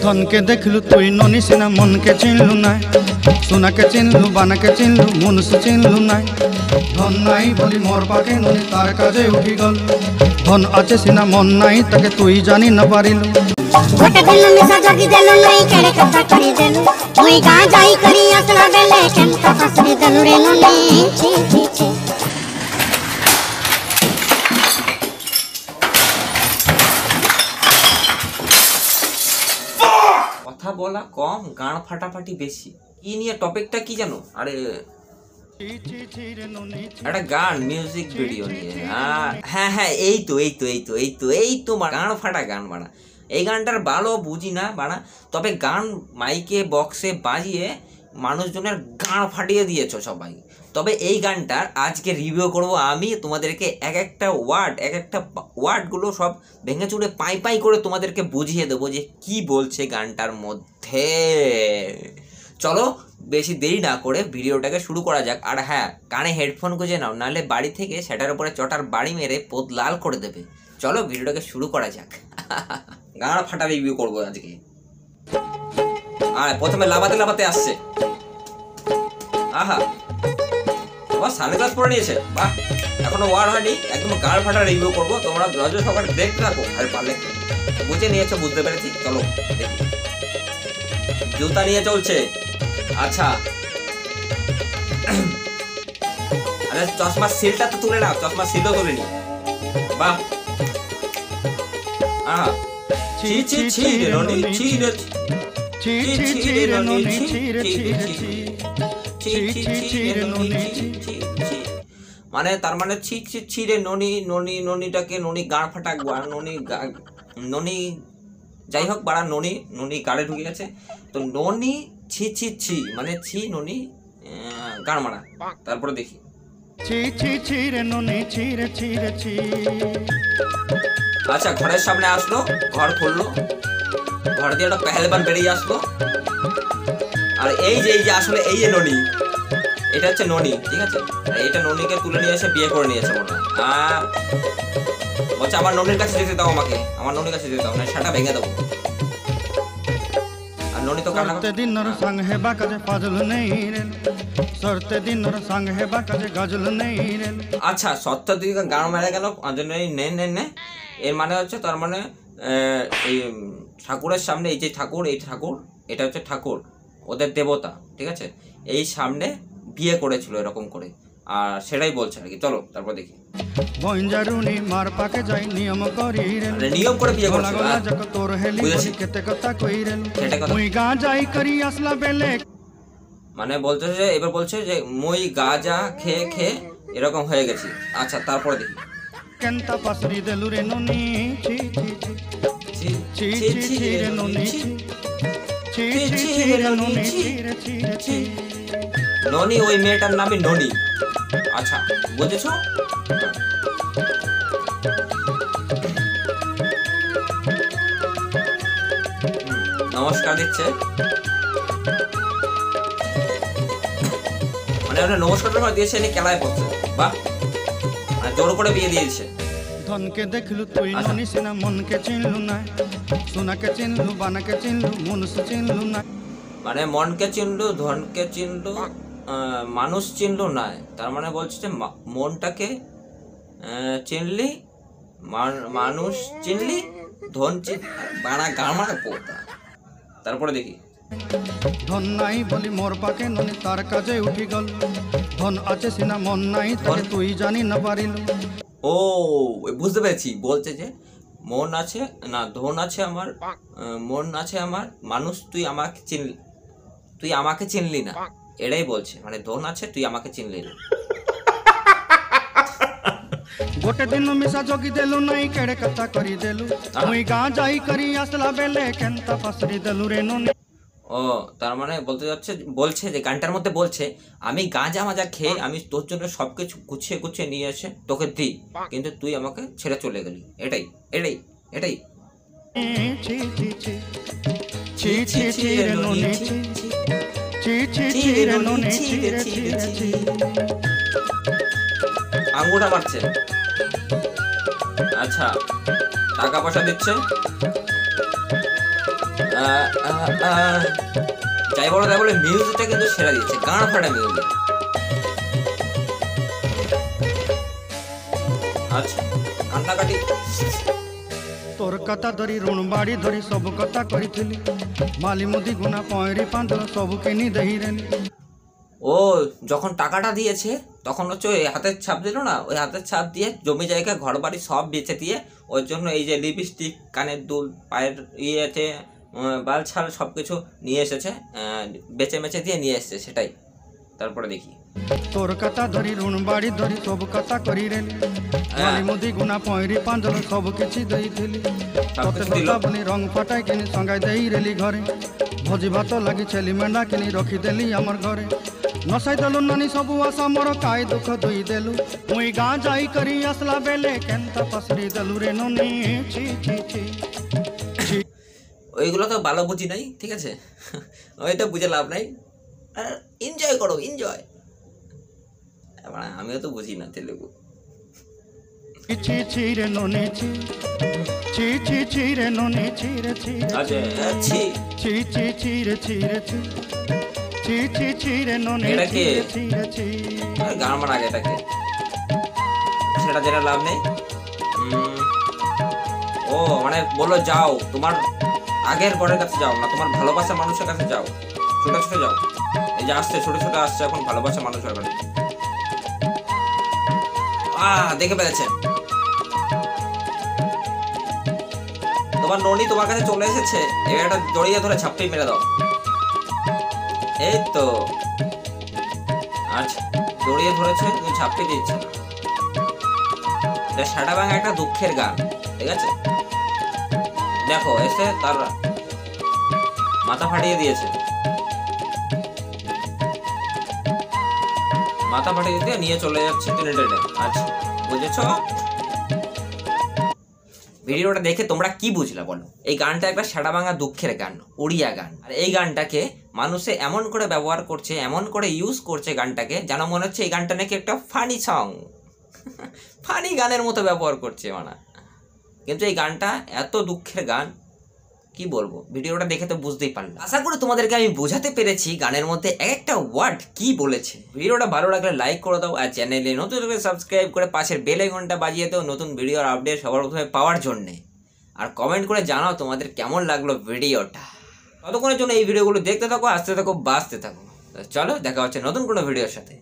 ধনকে দেখলু তুই ননি সিনা মনকে চিনলু নাই, সোনাকে চিনলু বানাকে চিনলু মনুষ্য চিনলু নাই। ধন নাই বলি মোর পাকে ননি তার কাজে উঠি গল, ধন আছে সিনা মন নাই তাকে তুই জানি না পারিলু। গোটে দিন মিশা জগি দেলু নাই কেড়ে কথা করি দেলু, মুই গা যাই করি আসলা বেলে কেনতা পাসরি দেলু রে ননি ছি ছি ছি। কথা বলা কম, গান ফাটাফাটি বেশি। কি নিয়ে টপিকটা কি জানো? আরে একটা গান মিউজিক ভিডিও নিয়ে। হ্যাঁ হ্যাঁ এই তো গান ফাটা গান বানা। এই গানটার ভালো বুঝি না বানা, তবে গান মাইকে বক্সে বাজিয়ে মানুষজনের গান ফাটিয়ে দিয়েছ সবাই। তবে এই গানটার আজকে রিভিউ করব আমি, তোমাদেরকে এক একটা ওয়ার্ডগুলো সব ভেঙে চুড়ে পাই করে তোমাদেরকে বুঝিয়ে দেবো যে কি বলছে গানটার মধ্যে। চলো বেশি দেরি না করে ভিডিওটাকে শুরু করা যাক। আর হ্যাঁ, কানে হেডফোন গুঁজে নাও, নাহলে বাড়ি থেকে সেটার উপরে চটার বাড়ি মেরে পোদ লাল করে দেবে। চলো ভিডিওটাকে শুরু করা যাক। গান ফাটা রিভিউ করবো আজকে। আর প্রথমে লাবাতে আসছে। আহা, তোমার সানগ্লাস পরে নিয়েছে, বাহ। এখনো ওয়ার হয়নি, একদম গান ফাটা রিভিউ করবো। তোমরা নজর সকালে দেখতে থাকো, আর পারলে বুঝে নিয়েছো, বুঝতে পেরেছি। চলো দেখি। জুতা নিয়ে চলছে, আচ্ছা। আরে চশমার সিলটা তো তুলে নাও, চশমার সিলও তুলে নি, বাহ। আহা, ছি ছি ছি রে ননি, ছি রে ছি ছি রে ননি, ছি রে ছি ছি ছি ছি রে ননি, ছি ছি। মানে তার মানে ছি ছি ছি রে ননি, ননিটাকে ননি গান ফাটা ননি যাই হোক বাড়া, ননি গাড়ে ঢুকে গেছে তো ননি ছি ছি ছি মানে ছি ননি গান মারা। তারপরে দেখি ছি ছি ছি রে ননি, ছি রে ছি রে ছি। আচ্ছা, ঘরের সামনে আসলো, ঘর খুললো, ঘর দিয়ে একটা পেহেলবান বেরিয়ে আসলো। আর এই যে আসলে এই যে ননি, এটা হচ্ছে ননি, ঠিক আছে। এইটা ননিকে তুলে নিয়ে এসে বিয়ে করে নিয়েছে মনে হয়। বলছে আমার ননির কাছে যেতে দাও, আমাকে আমার ননির কাছে যেতে দাও, না সেটা ভেঙে দেবো। আর ননি তো সরতে দিনর সঙ্গ হেবা কাজে ফাজল নেই রে, সরতে দিনর সঙ্গ হেবা কাজে গজল নেই রে। আচ্ছা, সত্য দিকে গান মেরে গেল, নে এর মানে হচ্ছে, তার মানে এই ঠাকুরের সামনে এই যে ঠাকুর, এটা হচ্ছে ঠাকুর, ওদের দেবতা, ঠিক আছে। এই সামনে বিয়ে করেছিল এরকম করে, আর সেটাই বলছে আর কি। চলো তারপর দেখি। বঞ্জারুনি মার পাকে যাই নিয়ম করি রে, নিয়ম করে বিয়ে করেছিল। তোর হেলি বলি কেতে কথা কই রে, মুই গা যাই করি আসলা বেলে। মানে বলছে যে, এবার বলছে যে মই গাঁজা খেয়ে এরকম হয়ে গেছি। আচ্ছা, তারপরে দেখি। কেনতা পাসরি দেলু রে ননি, ছি ছি ছি ছি ছি রে ননি, ছি ছি ছি রে ননি, ছি রে ছি ছি। ননি ওই মেয়েটার নামই ননি। আচ্ছা, বুঝেছো? নমস্কার দিচ্ছে, মানে ওটা নমস্কার দিয়েছে, এনে কেলায় পড়ছে, বাহ। মানে জোর করে বিয়ে দিয়েছে। ধনকে দেখলু তুই ননি সিনা মনকে চিনলু নাই, সোনাকে চিনলু বানাকে চিনলু মনুষ্য চিনলু নাই। মানে মনকে চিনলু, ধনকে চিনলু, মানুষ চিনলু নাই। তার মানে বলছে যে মনটাকে চিনলি, মানুষ চিনলি, ধন বানা গান মারা পোতা। তারপরে দেখি। ধন নাই বলি মোর পাকে ননি তার কাজে উঠি গল, ধন আছে সিনা মন নাই তাকে তুই জানি না পারিলু। ও বুঝতে পেরেছি, বলছে যে মন আছে না, ধন আছে আমার, মন আছে আমার, মানুষ তুই আমাকে চিনলি না, এটাই বলছে। মানে ধন আছে, তুই আমাকে চিনলি না। গোটে দিন মিশা জগি দেলু নাই কেড়ে কথা করি দেলু, মুই গা যাই করি আসলা বেলে কেনতা পাসরি দেলু রে ননি। ও তার মানে বলছে যে গানটার মধ্যে বলছে, আমি গাঁজা মাজা খেয়ে আমি তোর জন্য সবকিছু গুছিয়ে নিয়ে এসে তোকে দিই, কিন্তু তুই আমাকে ছেড়ে চলে গেলি। এটাই এটাই এটাই ছি ছি ছি ছি ছি ছি রে ননি, ছি ছি ছি রে ননি, ছি রে ছি ছি। আঙ্গুটা মারছে। আচ্ছা, টাকা পয়সা দিচ্ছে, যাই বলো তাই বলে মিউজিকটা কিন্তু সেরা দিয়েছে, গান ফাটা মিউজিক। আচ্ছা কান্নাকাটি। তোর কথা ধরি ଋଣ ବାଡ଼ି ଧରି ସବୁ କଥା କରିଥିଲି, ମାଲି ମୁଦି ଗୁଣା ପଇଁରି ପାନ୍ଦଳ ସବୁ କିଣି ଦେଇରେଲି। ও যখন টাকাটা দিয়েছে তখন হচ্ছে ওই হাতের ছাপ দিল না, ওই হাতের ছাপ দিয়ে জমি জায়গা ঘর বাড়ি সব বেচে দিয়ে ওর জন্য এই যে লিপস্টিক, কানের দুল, পায়ের ইয়েতে বাল ছাল সব কিছু নিয়ে এসেছে, বেচে মেচে দিয়ে নিয়ে এসেছে সেটাই। তারপরে দেখি তোর কথা ধরি ଋଣ ବାଡ଼ି ଧରି ସବୁ କଥା କରିରେଲି, ମାଲି ମୁଦି ଗୁଣା ପଇଁରି ପାନ୍ଦଳ ସବୁ କିଛି ଦେଇଥିଲି। ତତେ କଥା ବୋଲି ରଙ୍ଗ ଫଟାଇ କିନି ସଙ୍ଗାଇ ଦେଇରେଲି ଘରେ, ଭୋଜି ଭାତ ଲାଗି ଛେଲି ମେଣ୍ଢା କିନି ରଖିଦେଲି ଆମର ଘରେ। ନସାଇ ଦେଲୁ ନାନୀ ସବୁ ଆଶା ମୋର କାଏ ଦୁଃଖ ଦୁଇ ଦେଲୁ, ମୁଇଁ ଗାଁ ଯାଇ କରି ଆସିଲା ବେଲେ କେନ୍ତା ପସରି ଦେଲୁ রে ননি। ছি ছি ছি ওইগুলো তো ভালো বুঝি নাই, ঠিক আছে, ওইটা বুঝে লাভ নাই, এনজয় করো এনজয়। আমিও তো বুঝি না তেলেগু। ছি ছি রে ননি ছি, ছি ছি ছি রে ননি ছি রে ছি, আচ্ছা ছি ছি ছি ছি রে ছি রে ছি, ছি ছি ছি রে ননি এটা ছি কে? রে ছি রে ছি। আর গান বানা আগে এটাকে, সেটা যেটা লাভ নেই। ও মানে বললো যাও তোমার আগের বরের কাছে যাও না, তোমার ভালোবাসা মানুষের কাছে যাও, ছোট ছোট যাও। এই যে আসছে ছোট ছোট আসছে এখন ভালোবাসা মানুষের কাছে। দেখে পেয়েছেন তোমার ননি তোমার কাছে চলে এসেছে, এবার একটা জড়িয়ে ধরে ঝাপটি মেরে দাও। এই তো আচ্ছা জড়িয়ে ধরেছে, তুমি ঝাপটি দিচ্ছে না। এটা সাটা ভাঙা একটা দুঃখের গান, ঠিক আছে। দেখো এসে তার মাথা ফাটিয়ে দিয়েছে, মাথা ফাটিয়ে দিয়ে নিয়ে চলে যাচ্ছে টেনে টেনে। আচ্ছা বুঝেছ? ভিডিওটা দেখে তোমরা কি বুঝলা বলো? এই গানটা একটা সাটা ভাঙা দুঃখের গান, উড়িয়া গান। আর এই গানটাকে মানুষে এমন করে ব্যবহার করছে, এমন করে ইউজ করছে গানটাকে, যেন মনে হচ্ছে এই গানটা নাকি একটা ফানি সং, ফানি গানের মতো ব্যবহার করছে মানে। কিন্তু এই গানটা এত দুঃখের গান, কি বলবো, ভিডিওটা দেখে তো বুঝতেই পারলাম। আশা করি তোমাদেরকে আমি বোঝাতে পেরেছি গানের মধ্যে একটা ওয়ার্ড কি বলেছে। ভিডিওটা ভালো লাগলে লাইক করে দাও, আর চ্যানেলে নতুন করে সাবস্ক্রাইব করে পাশের বেল আইকনটা বাজিয়ে দাও নতুন ভিডিওর আপডেট সবার প্রথমে পাওয়ার জন্যে। আর কমেন্ট করে জানাও তোমাদের কেমন লাগলো ভিডিওটা। ততক্ষণের জন্য এই ভিডিওগুলো দেখতে থাকো, আসতে থাকো, বাঁচতে থাকো। চলো দেখা হচ্ছে নতুন কোনো ভিডিওর সাথে।